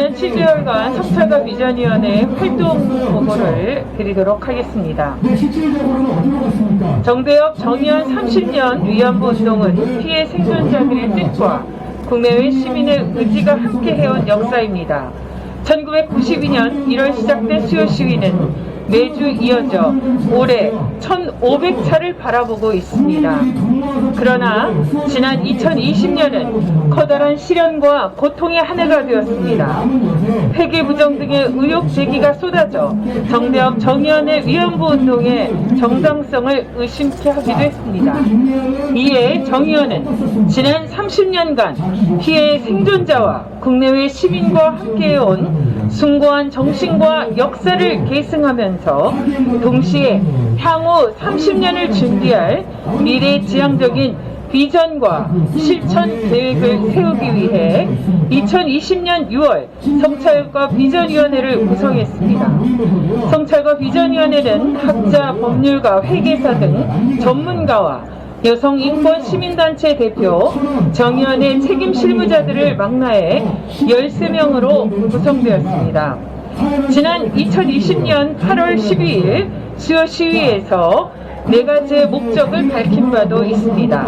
지난 7개월간 성찰과 비전위원회 활동 보고를 드리도록 하겠습니다. 정대협 정의연 30년 위안부 운동은 피해 생존자들의 뜻과 국내외 시민의 의지가 함께해온 역사입니다. 1992년 1월 시작된 수요 시위는 매주 이어져 올해 1,500차를 바라보고 있습니다. 그러나 지난 2020년은 커다란 시련과 고통의 한 해가 되었습니다. 회계부정 등의 의혹 제기가 쏟아져 정대협 정의연의 위안부 운동의 정당성을 의심케 하기도 했습니다. 이에 정의연은 지난 30년간 피해 생존자와 국내외 시민과 함께해온 숭고한 정신과 역사를 계승하면서 동시에 향후 30년을 준비할 미래지향적인 비전과 실천 계획을 세우기 위해 2020년 6월 성찰과 비전위원회를 구성했습니다. 성찰과 비전위원회는 학자, 법률가, 회계사 등 전문가와 여성 인권 시민단체 대표, 정의연의 책임 실무자들을 망라해 13명으로 구성되었습니다. 지난 2020년 8월 12일 수요 시위에서 4가지의 목적을 밝힌 바도 있습니다.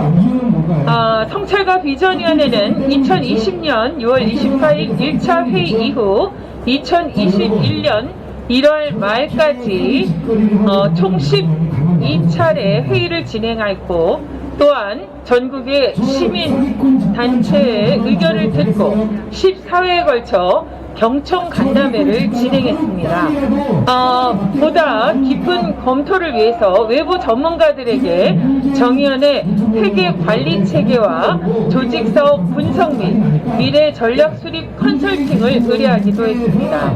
성찰과 비전위원회는 2020년 6월 24일 1차 회의 이후 2021년 1월 말까지 총 12차례 회의를 진행하였고, 또한 전국의 시민단체의 의견을 듣고 14회에 걸쳐 경청 간담회를 진행했습니다. 보다 깊은 검토를 위해서 외부 전문가들에게 정의연의 회계 관리 체계와 조직사업 분석 및 미래 전략 수립 컨설팅을 의뢰하기도 했습니다.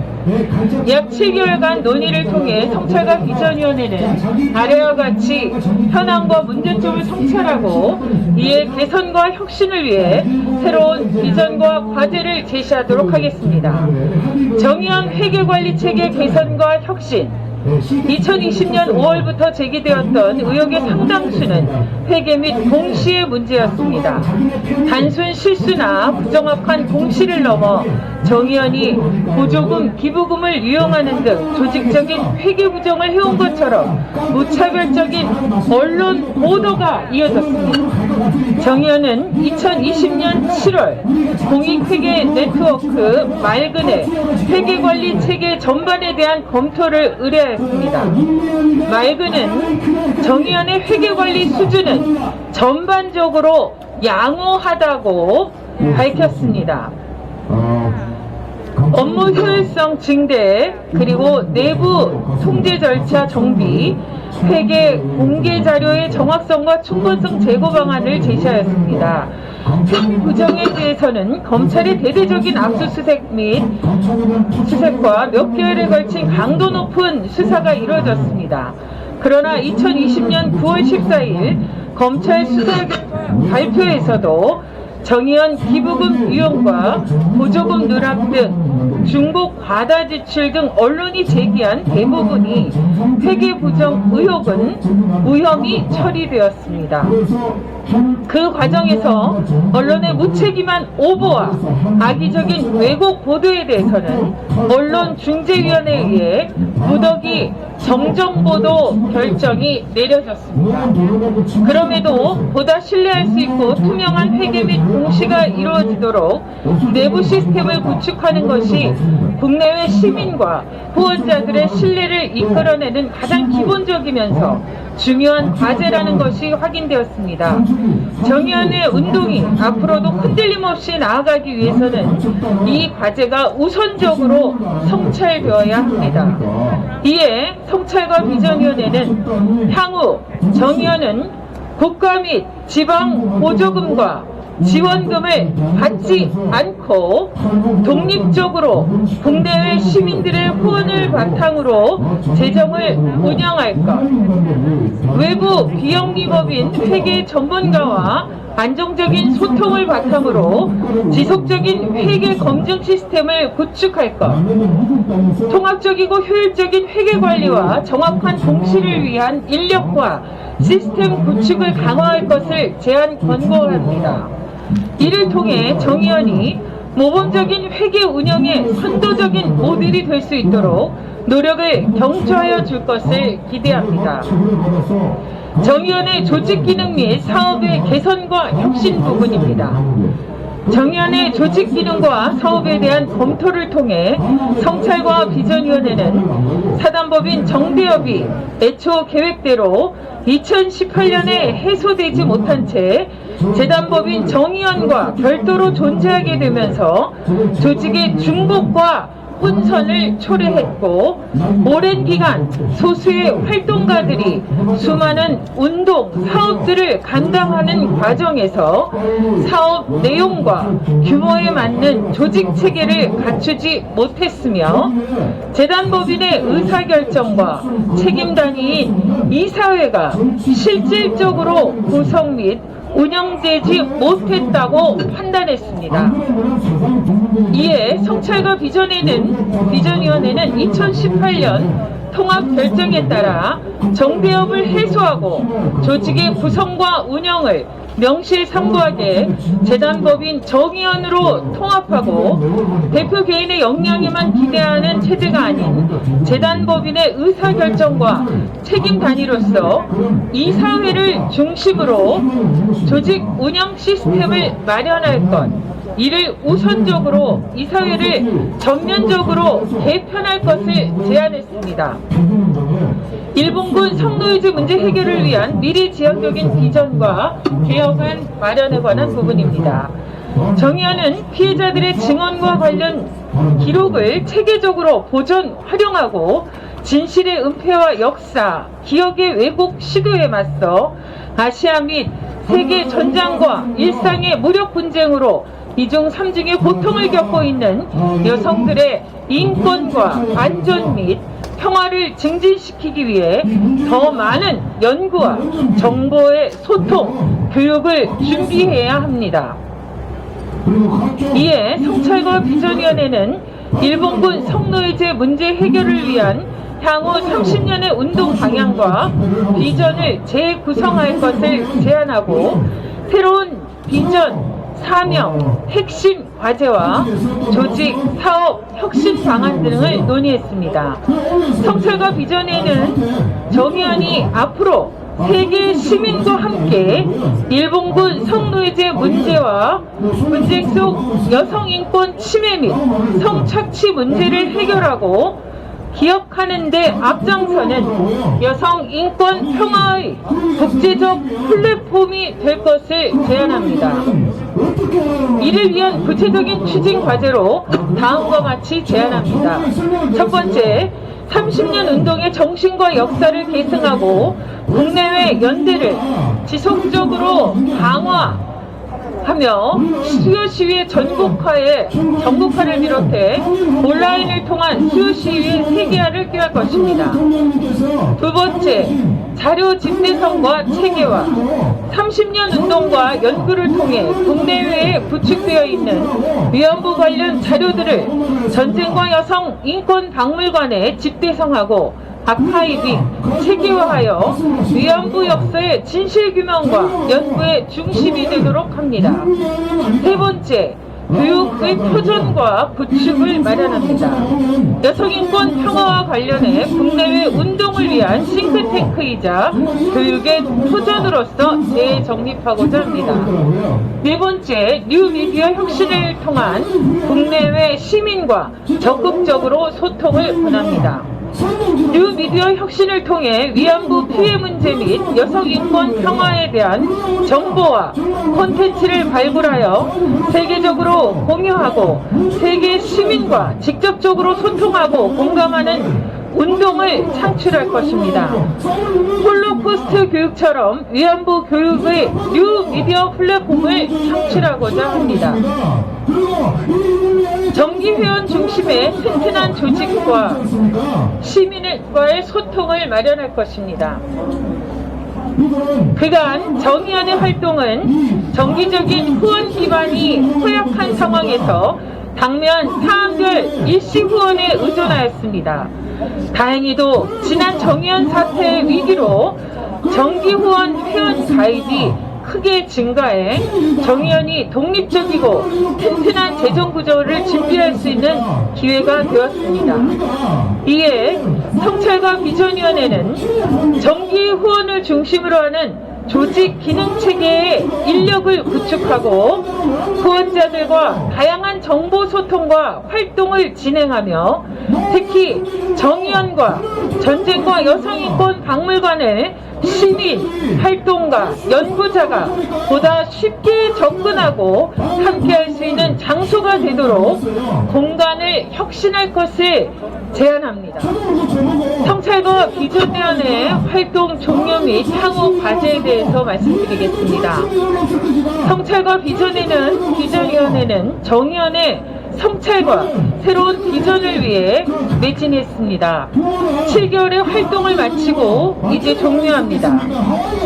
약 7개월간 논의를 통해 성찰과 비전위원회는 아래와 같이 현황과 문제점을 성찰하고 이에 개선과 혁신을 위해 새로운 비전과 과제를 제시하도록 하겠습니다. 정의연 회계관리체계 개선과 혁신. 2020년 5월부터 제기되었던 의혹의 상당수는 회계 및 공시의 문제였습니다. 단순 실수나 부정확한 공시를 넘어 정의연이 보조금, 기부금을 유용하는 등 조직적인 회계 부정을 해온 것처럼 무차별적인 언론 보도가 이어졌습니다. 정의연은 2020년 7월 공익회계 네트워크 말근의 회계관리 체계 전반에 대한 검토를 의뢰하였습니다. 말근은 정의연의 회계관리 수준은 전반적으로 양호하다고 밝혔습니다. 업무 효율성 증대, 그리고 내부 통제 절차 정비, 회계 공개 자료의 정확성과 충분성 제고 방안을 제시하였습니다. 부정에 대해서는 검찰의 대대적인 압수수색 및 수색과 몇 개월에 걸친 강도 높은 수사가 이루어졌습니다. 그러나 2020년 9월 14일 검찰 수사 발표에서도 정의연 기부금 유용과 보조금 누락 등 중복 과다 지출 등 언론이 제기한 대부분이 회계 부정 의혹은 무혐의 처리되었습니다. 그 과정에서 언론의 무책임한 오보와 악의적인 왜곡 보도에 대해서는 언론중재위원회에 의해 무더기 정정보도 결정이 내려졌습니다. 그럼에도 보다 신뢰할 수 있고 투명한 회계 및 공시가 이루어지도록 내부 시스템을 구축하는 것이 국내외 시민과 후원자들의 신뢰를 이끌어내는 가장 기본적이면서 중요한 과제라는 것이 확인되었습니다. 정의연의 운동이 앞으로도 흔들림 없이 나아가기 위해서는 이 과제가 우선적으로 성찰되어야 합니다. 이에 성찰과 비전위원회는 향후 정의연은 국가 및 지방 보조금과 지원금을 받지 않고 독립적으로 국내외 시민들의 후원을 바탕으로 재정을 운영할 것, 외부 비영리법인 회계 전문가와 안정적인 소통을 바탕으로 지속적인 회계 검증 시스템을 구축할 것, 통합적이고 효율적인 회계 관리와 정확한 공시를 위한 인력과 시스템 구축을 강화할 것을 제안 권고합니다. 이를 통해 정의연이 모범적인 회계 운영의 선도적인 모델이 될 수 있도록 노력을 경주하여 줄 것을 기대합니다. 정의원의 조직 기능 및 사업의 개선과 혁신 부분입니다. 정의원의 조직 기능과 사업에 대한 검토를 통해 성찰과 비전위원회는 사단법인 정대협이 애초 계획대로 2018년에 해소되지 못한 채 재단법인 정의원과 별도로 존재하게 되면서 조직의 중복과 혼선을 초래했고, 오랜 기간 소수의 활동가들이 수많은 운동, 사업들을 감당하는 과정에서 사업 내용과 규모에 맞는 조직 체계를 갖추지 못했으며, 재단법인의 의사결정과 책임단위인 이사회가 실질적으로 구성 및 운영되지 못했다고 판단했습니다. 이에 성찰과 비전위원회는 2018년 통합 결정에 따라 정대협을 해소하고 조직의 구성과 운영을 명실상부하게 재단법인 정의원으로 통합하고 대표 개인의 역량에만 기대하는 체제가 아닌 재단법인의 의사결정과 책임 단위로서 이사회를 중심으로 조직 운영 시스템을 마련할 것, 이를 우선적으로 이사회를 전면적으로 개편할 것을 제안했습니다. 일본군 성노예제 문제 해결을 위한 미래지향적인 비전과 개혁안 마련에 관한 부분입니다. 정의안은 피해자들의 증언과 관련 기록을 체계적으로 보존, 활용하고 진실의 은폐와 역사, 기억의 왜곡 시도에 맞서 아시아 및 세계 전장과 일상의 무력 분쟁으로 이중 삼중의 고통을 겪고 있는 여성들의 인권과 안전 및 평화를 증진시키기 위해 더 많은 연구와 정보의 소통, 교육을 준비해야 합니다. 이에 성찰과 비전위원회는 일본군 성노예제 문제 해결을 위한 향후 30년의 운동 방향과 비전을 재구성할 것을 제안하고, 새로운 비전, 사명, 핵심 과제와 조직, 사업, 혁신 방안 등을 논의했습니다. 성찰과 비전에는 정의안이 앞으로 세계 시민과 함께 일본군 성노예제 문제와 분쟁 속 여성 인권 침해 및 성착취 문제를 해결하고 기억하는 데 앞장서는 여성 인권 평화의 국제적 플랫폼이 될 것을 제안합니다. 이를 위한 구체적인 추진 과제로 다음과 같이 제안합니다. 첫 번째, 30년 운동의 정신과 역사를 계승하고 국내외 연대를 지속적으로 강화하며 수요 시위의 전국화를 비롯해 온라인을 통한 수요 시위의 세계화를 꾀할 것입니다. 두 번째, 자료 집대성과 체계화, 30년 운동과 연구를 통해 국내외에 구축되어 있는 위안부 관련 자료들을 전쟁과 여성 인권 박물관에 집대성하고 아카이빙, 체계화하여 위안부 역사의 진실규명과 연구의 중심이 되도록 합니다. 세 번째, 교육의 표준과 구축을 마련합니다. 여성인권 평화와 관련해 국내외 운동을 위한 싱크탱크이자 교육의 표준으로서 재정립하고자 합니다. 네 번째, 뉴미디어 혁신을 통한 국내외 시민과 적극적으로 소통을 권합니다. 뉴미디어 혁신을 통해 위안부 피해 문제 및 여성인권 평화에 대한 정보와 콘텐츠를 발굴하여 세계적으로 공유하고 세계 시민과 직접적으로 소통하고 공감하는 운동을 창출할 것입니다. 홀로코스트 교육처럼 위안부 교육의 뉴미디어 플랫폼을 창출하고자 합니다. 정기회원 중심의 튼튼한 조직과 시민과의 소통을 마련할 것입니다. 그간 정의안의 활동은 정기적인 후원 기반이 허약한 상황에서 당면 사안별 일시 후원에 의존하였습니다. 다행히도 지난 정의안 사태의 위기로 정기 후원 회원 가입이 크게 증가해 정의연이 독립적이고 튼튼한 재정 구조를 준비할 수 있는 기회가 되었습니다. 이에 성찰과 비전위원회는 정기 후원을 중심으로 하는 조직 기능 체계의 인력을 구축하고 후원자들과 다양한 정보 소통과 활동을 진행하며 특히 정의연과 전쟁과 여성인권 박물관을 시민, 활동가, 연구자가 보다 쉽게 접근하고 함께할 수 있는 장소가 되도록 공간을 혁신할 것을 제안합니다. 성찰과 비전위원회 활동 종료 및 향후 과제에 대해서 말씀드리겠습니다. 성찰과 비전위원회는 정의연의 성찰과 새로운 비전을 위해 매진했습니다. 7개월의 활동을 마치고 이제 종료합니다.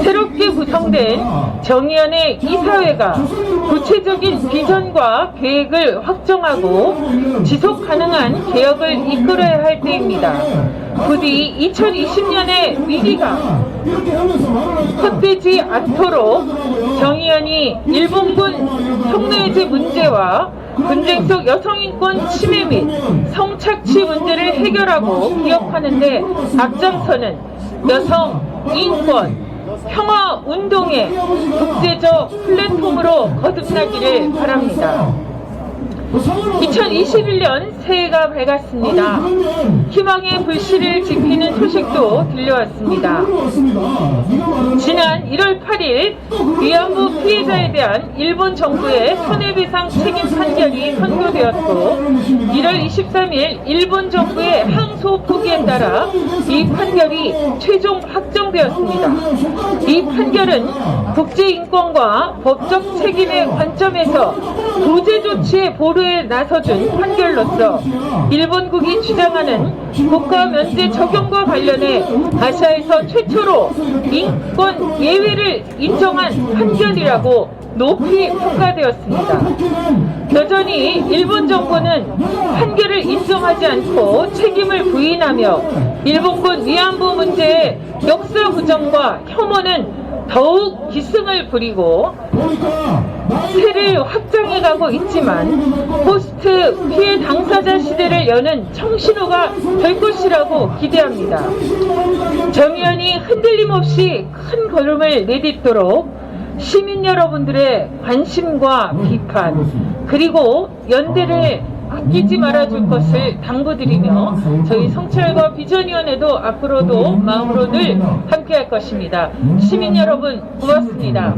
새롭게 구성된 정의연의 이사회가 구체적인 비전과 계획을 확정하고 지속 가능한 개혁을 이끌어야 할 때입니다. 부디 2020년의 위기가 헛되지 않도록 정의연이 일본군 성노예제 문제와 분쟁 속 여성인권 침해 및 성착취 문제를 해결하고 기억하는데 앞장서는 여성, 인권, 평화 운동의 국제적 플랫폼으로 거듭나기를 바랍니다. 2021년 새해가 밝았습니다. 희망의 불씨를 지피는 소식도 들려왔습니다. 지난 1월 8일 위안부 피해자에 대한 일본 정부의 손해배상 책임 판결이 선고되었고 1월 23일 일본 정부의 항소 포기에 따라 이 판결이 최종 확정되었습니다. 이 판결은 국제인권과 법적 책임의 관점에서 구제 조치의 보루에 나서준 판결로서 일본국이 주장하는 국가 면제 적용과 관련해 아시아에서 최초로 인권 예외를 인정한 판결이라고 높이 평가되었습니다. 여전히 일본 정부는 판결을 인정하지 않고 책임을 부인하며 일본군 위안부 문제의 역사 부정과 혐오는 더욱 기승을 부리고 세를 확장해가고 있지만 포스트 피해 당사자 시대를 여는 청신호가 될 것이라고 기대합니다. 정의연이 흔들림 없이 큰 걸음을 내딛도록 시민 여러분들의 관심과 비판 그리고 연대를 아끼지 말아줄 것을 당부드리며 저희 성찰과 비전위원회도 앞으로도 마음으로 늘 함께할 것입니다. 시민 여러분 고맙습니다.